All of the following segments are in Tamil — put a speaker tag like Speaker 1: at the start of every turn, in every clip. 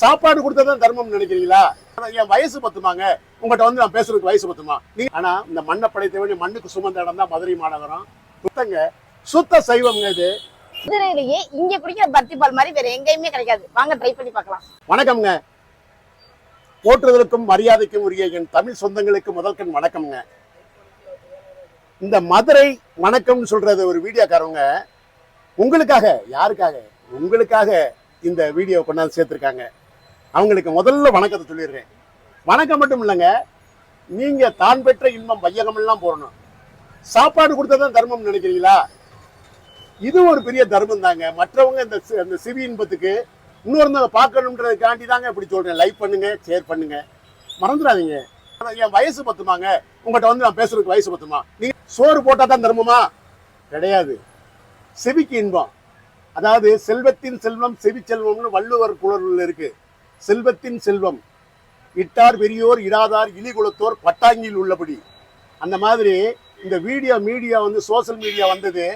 Speaker 1: சாப்பாடு கொடுத்ததான் தர்மம் நினைக்கிறீங்களா? என் வயசு பத்துமாங்க உங்கள்கிட்ட வந்து நான் பேசுறதுக்கு வயசு பத்துமா? நீ ஆனா இந்த மண்ணை படைத்த வேண்டிய மண்ணுக்கு சுமந்த இடம் தான் மதுரை மாநகரம். சுத்தங்க, சுத்த சைவம்ங்க இது.
Speaker 2: மதுரையிலேயே இங்க குடிக்கிற பருத்தி பால் மாதிரி வேற எங்கேயுமே கிடைக்காது. வாங்க ட்ரை பண்ணி பார்க்கலாம்.
Speaker 1: வணக்கம்ங்க. போற்றுதலுக்கும் மரியாதைக்கும் உரிய என் தமிழ் சொந்தங்களுக்கு முதல்கண் வணக்கம்ங்க. இந்த மதுரை வணக்கம்னு சொல்றது ஒரு வீடியோக்காரவங்க உங்களுக்காக, யாருக்காக, உங்களுக்காக இந்த வீடியோ கொண்டாந்து சேர்த்திருக்காங்க. அவங்களுக்கு முதல்ல வணக்கத்தை சொல்லிடுறேன். வணக்கம் மட்டும் இல்லைங்க, நீங்க தான் பெற்ற இன்பம் வையகம் எல்லாம் போறணும். சாப்பாடு கொடுத்ததான் தர்மம் நினைக்கிறீங்களா? இது ஒரு பெரிய தர்மம் தாங்க. மற்றவங்க இந்த சிவி இன்பத்துக்கு இன்னொரு பார்க்கணுன்றதுக்காண்டி தாங்க இப்படி சொல்றேன். லைக் பண்ணுங்க, ஷேர் பண்ணுங்க, மறந்துடாதீங்க. என் வயசு பத்துமாங்க உங்கள்கிட்ட வந்து நான் பேசுறதுக்கு வயசு பத்துமா? நீங்க சோறு போட்டா தான் தர்மமா? கிடையாது. செவிக்கு இன்பம், அதாவது செல்வத்தின் செல்வம் செவி செல்வம்னு வள்ளுவர் குழல் இருக்கு. செல்வத்தின் செல்வம் இட்டார் பெரியோர் இடாதார் இலிகுலத்தோர் பட்டாங்கில் உள்ளபடி. அந்த மாதிரி இந்த மீடியா வந்து சோசியல் மீடியா வந்தது.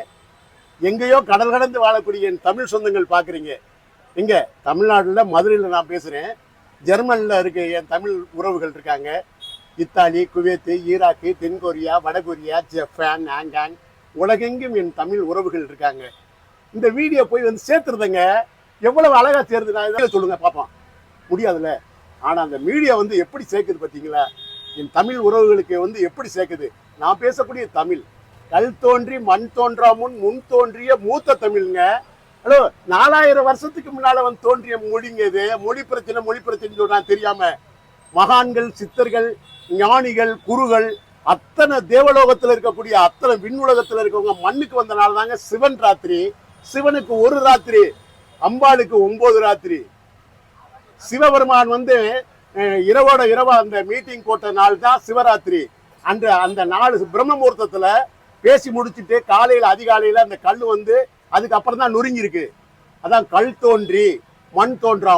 Speaker 1: எங்கேயோ கடல் கடந்து வாழக்கூடிய என் தமிழ் சொந்தங்கள் பார்க்குறீங்க. இங்க தமிழ்நாட்டில் மதுரையில் நான் பேசுகிறேன். ஜெர்மனில் இருக்க என் தமிழ் உறவுகள் இருக்காங்க. இத்தாலி, குவைத்து, ஈராக்கு, தென்கொரியா, வடகொரியா, ஜப்பான், ஹாங்காங், உலகெங்கும் என் தமிழ் உறவுகள் இருக்காங்க. இந்த வீடியோ போய் வந்து சேர்த்துருந்தங்க. எவ்வளவு அழகா சேருது நான் இதில் சொல்லுங்க பார்ப்போம். முடியாதுல்ல. ஆனால் அந்த மீடியா வந்து எப்படி சேர்க்குது பார்த்தீங்களா? என் தமிழ் உறவுகளுக்கு வந்து எப்படி சேர்க்குது. நான் பேசக்கூடிய தமிழ் கல் தோன்றி மண் தோன்றா முன் தோன்றிய மூத்த தமிழ்ங்க. ஹலோ, 4000 வருஷத்துக்கு முன்னால வந்து தோன்றிய மொழிங்க இது. மொழி பிரச்சனை சொல்றான் தெரியாம. மகான்கள், சித்தர்கள், ஞானிகள், குருகள், அத்தனை தேவலோகத்தில் இருக்கக்கூடிய அத்தனை விண்ணுலகத்தில் இருக்கவங்க மண்ணுக்கு வந்தனால தாங்க சிவன் ராத்திரி. சிவனுக்கு ஒரு ராத்திரி, அம்பாளுக்கு 9 ராத்திரி. சிவபெருமான் வந்து இரவோட இரவா அந்த மீட்டிங் போட்ட நாள் தான் சிவராத்திரி. அந்த நாள் பிரம்ம முகூர்த்தத்துல பேசி முடிச்சுட்டு காலையில அதிகாலையில அந்த கல் வந்து அதுக்கப்புறம் தான் நொறுங்கி இருக்கு. அதான் கல் தோன்றி மண் தோன்றா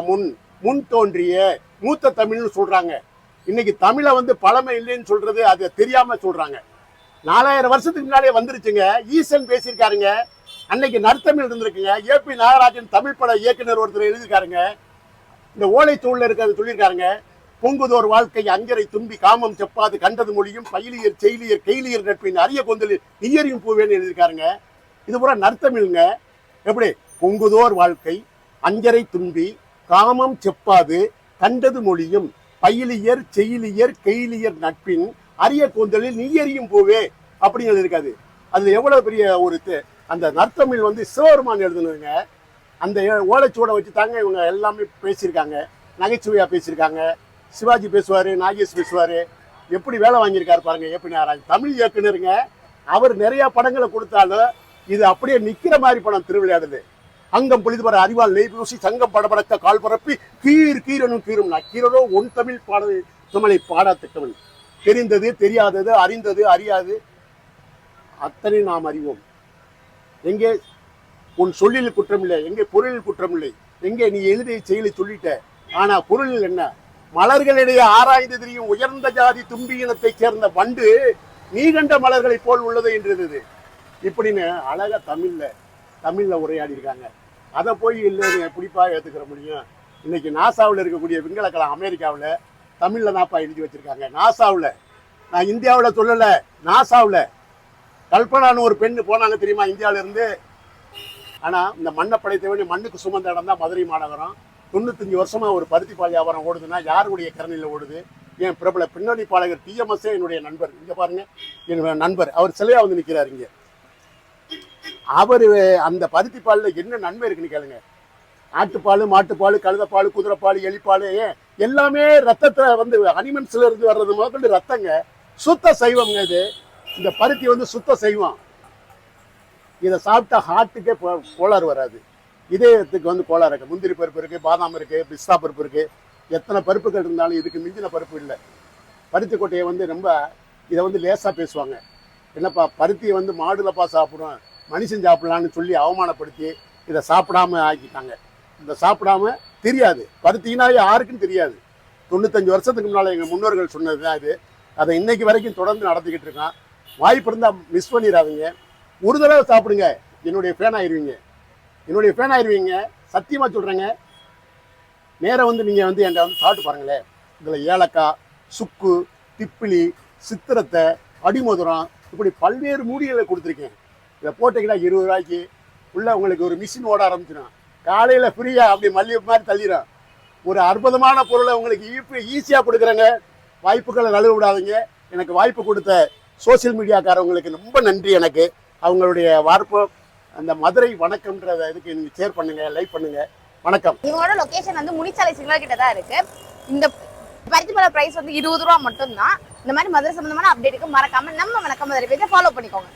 Speaker 1: முன் தோன்றிய மூத்த தமிழ்னு சொல்றாங்க. இன்னைக்கு தமிழை வந்து பழமை இல்லைன்னு சொல்றது அது தெரியாம சொல்றாங்க. 4000 வருஷத்துக்கு முன்னாலே வந்துருச்சுங்க. ஈசன் பேசியிருக்காருங்க. அன்னைக்கு நற்தமிழ் இருந்திருக்குங்க. ஏபி நாகராஜன் தமிழ் பட இயக்குனர் ஒருத்தர் எழுதியிருக்காருங்க. இந்த ஓலைச்சூழல் இருக்கிறது சொல்லியிருக்காருங்க. பொங்குதோர் வாழ்க்கை அஞ்சரை தும்பி காமம் செப்பாது கண்டது மொழியும் பயிலியர் செயலியர் கெய்லியர் நட்பின் அரிய கொந்தலில் நீயறியும் பூவேன்னு எழுதியிருக்காருங்க. இது பூரா நற்தமிழ்ங்க. எப்படி? பொங்குதோர் வாழ்க்கை அஞ்சரை தும்பி காமம் செப்பாது கண்டது மொழியும் பயிலியர் செயலியர் கெய்லியர் நட்பின் அரிய கொந்தலில் நீயறியும் பூவே அப்படிங்கிறது இருக்காது. அதுல எவ்வளவு பெரிய ஒரு அந்த நற்தமிழ் வந்து சிவபெருமான் எழுதுனதுங்க. அந்த ஓலைச்சுவடை வச்சு தாங்க இவங்க எல்லாமே பேசியிருக்காங்க. நகைச்சுவையா பேசியிருக்காங்க. சிவாஜி பேசுவாரு, நாகேஷ் பேசுவாரு. எப்படி வேலை வாங்கியிருக்காரு பாருங்க ஏபி நாகராஜ். தமிழ் இயக்குனருங்க. அவர் நிறைய படங்களை கொடுத்தாலும் இது அப்படியே நிக்கிற மாதிரி படம் திருவிளையாடுது. அங்கம் பொழுது அறிவால் நெய் பூசி சங்கம் படபடக்க கால் பரப்பி கீரனும் கீரும் நக்கீரோ ஒன் தமிழ் தமிழை பாடத்திட்டவன். தெரிந்தது தெரியாதது அறிந்தது அறியாது அத்தனை நாம் அறிவோம். எங்கே உன் சொல்லில் குற்றமில்லை, எங்கே பொருளில் குற்றமில்லை, எங்கே நீ எழுதிய செயலை சொல்லிட்ட. ஆனா பொருளில் என்ன? மலர்களிடையே ஆராய்ந்து தெரியும் உயர்ந்த ஜாதி தும்பி இனத்தை சேர்ந்த வண்டு நீ கண்ட மலர்களை போல் உள்ளது என்றது. இப்படின்னு அழகா தமிழ்ல உரையாடி இருக்காங்க. அதை போய் இல்லை எப்படிப்பா ஏத்துக்கிற முடியும்? இன்னைக்கு நாசாவில் இருக்கக்கூடிய விண்கலக்கலம் அமெரிக்காவில் தமிழ்ல நாப்பா எழுதி வச்சிருக்காங்க. நாசாவில், நான் இந்தியாவில் சொல்லல, நாசாவில் கல்பனான்னு ஒரு பெண்ணு போனாங்க தெரியுமா இந்தியாவில இருந்து. ஆனா இந்த மண்ணை படைத்த வேண்டிய மண்ணுக்கு சுமந்த இடம் தான் மதுரை மாநகரம். 95 வருஷமா ஒரு பருத்தி பால் வியாபாரம் ஓடுதுன்னா யாருடைய கரணியில் ஓடுது? என் பிரபல பின்னணி பாடகர் TMS என்னுடைய நண்பர். இங்க பாருங்க, என்னுடைய நண்பர். அவர் சிலையா வந்து நிற்கிறாரு இங்க. அவரு அந்த பருத்தி பால்ல என்ன நன்மை இருக்குன்னு கேளுங்க. ஆட்டுப்பால், மாட்டுப்பால், கழுதப்பால், குதிரைப்பால், எலிப்பால் எல்லாமே ரத்தத்தை வந்து அனிமல்ஸ்ல இருந்து வர்றது முதற்கொண்டு ரத்தங்க. சுத்த சைவம்ங்க இது. இந்த பருத்தி வந்து சுத்த சைவம். இதை சாப்பிட்டா ஹார்ட்டுக்கே கோளாறு வராது. இதயத்துக்கு வந்து கோளாறு இருக்கு. முந்திரி பருப்பு இருக்கு, பாதாம் இருக்கு, பிஸ்தா பருப்பு இருக்கு. எத்தனை பருப்புகள் இருந்தாலும் இதுக்கு மிஞ்சின பருப்பு இல்லை. பருத்தி கொட்டையை வந்து ரொம்ப இதை வந்து லேசா பேசுவாங்க. என்னப்பா பருத்தியை வந்து மாடுலப்பா சாப்பிடும், மனுஷன் சாப்பிடலான்னு சொல்லி அவமானப்படுத்தி இதை சாப்பிடாம ஆக்கிட்டாங்க. இதை சாப்பிடாம தெரியாது. பருத்தினா யாருக்குன்னு தெரியாது. 95 வருஷத்துக்கு முன்னால எங்க முன்னோர்கள் சொன்னதுதான் இது. அதை இன்னைக்கு வரைக்கும் தொடர்ந்து நடத்திக்கிட்டு இருக்கான். வாய்ப்பு இருந்தா மிஸ் பண்ணிடாதீங்க. ஒரு தடவை சாப்பிடுங்க, என்னுடைய ஃபேன் ஆயிருவீங்க. சத்தியமா சொல்றேங்க. நேராக வந்து நீங்கள் வந்து என்கிட்ட வந்து சாப்பிட்டு பாருங்களேன். இதில் ஏலக்காய், சுக்கு, திப்பிலி, சித்திரத்தை, அடிமதுரம் இப்படி பல்வேறு மூலிகைகளை கொடுத்துருக்கேன். இதை போட்டிங்கன்னா 20 ரூபாய்க்கு உள்ள உங்களுக்கு ஒரு மிஷின் ஓட ஆரம்பிச்சிடும். காலையில் ஃப்ரீயாக அப்படி மல்லிகை மாதிரி தள்ளிடும். ஒரு அற்புதமான பொருளை உங்களுக்கு ஈஸியாக கொடுக்குறேங்க. வாய்ப்புகளை நழுவ விடாதீங்க. எனக்கு வாய்ப்பு கொடுத்த சோசியல் மீடியாக்காரவங்களுக்கு ரொம்ப நன்றி. எனக்கு அவங்களுடைய வார்ப்பு அந்த மதுரை வணக்கம்ன்றத இதுக்கு நீங்கள் ஷேர் பண்ணுங்கள், லைக் பண்ணுங்கள். வணக்கம்.
Speaker 2: இவங்களோட லொகேஷன் வந்து முனிச்சாலை சிக்னல் கிட்ட தான் இருக்கு. இந்த பருத்திப்பழ பிரைஸ் வந்து 20 ரூபா மட்டும்தான். இந்த மாதிரி மதுரை சம்பந்தமான அப்டேட்டுக்கு மறக்காம நம்ம வணக்கம் மதுரை பேஜை ஃபாலோ பண்ணிக்கோங்க.